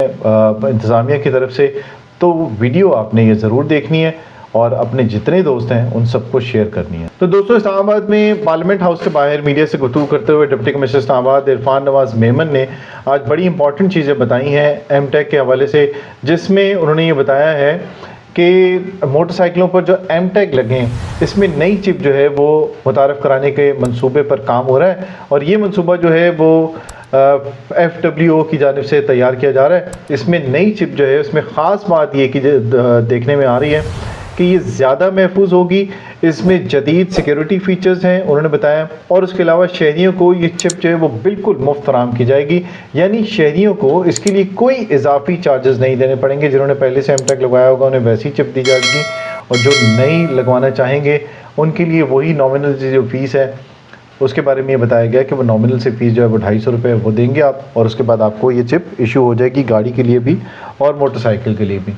انتظامیہ کی طرف سے، تو ویڈیو آپ نے یہ ضرور دیکھنی ہے اور اپنے جتنے دوست ہیں ان سب کو شیئر کرنی ہے۔ تو دوستو، اسلام آباد میں پارلیمنٹ ہاؤس کے باہر میڈیا سے گفتگو کرتے ہوئے ڈپٹی کمشنر اسلام آباد عرفان نواز میمن نے آج بڑی امپورٹنٹ چیزیں بتائی ہیں ایم ٹیک کے حوالے سے، جس میں انہوں نے یہ بتایا ہے کہ موٹر سائیکلوں پر جو ایم ٹیگ لگیں اس میں نئی چپ جو ہے وہ متعارف کرانے کے منصوبے پر کام ہو رہا ہے، اور یہ منصوبہ جو ہے وہ FWO کی جانب سے تیار کیا جا رہا ہے۔ اس میں نئی چپ جو ہے اس میں خاص بات یہ کہ دیکھنے میں آ رہی ہے کہ یہ زیادہ محفوظ ہوگی، اس میں جدید سیکیورٹی فیچرز ہیں انہوں نے بتایا، اور اس کے علاوہ شہریوں کو یہ چپ جو ہے وہ بالکل مفت فراہم کی جائے گی، یعنی شہریوں کو اس کے لیے کوئی اضافی چارجز نہیں دینے پڑیں گے۔ جنہوں نے پہلے سے ایم ٹیگ لگوایا ہوگا انہیں ویسی چپ دی جائے گی، اور جو نئی لگوانا چاہیں گے ان کے لیے وہی نامنل جو فیس ہے اس کے بارے میں یہ بتایا گیا کہ وہ نامنل سے فیس جو ہے وہ 250 روپے وہ دیں گے آپ، اور اس کے بعد آپ کو یہ چپ ایشو ہو جائے گی گاڑی کے لیے بھی اور موٹر سائیکل کے لیے بھی۔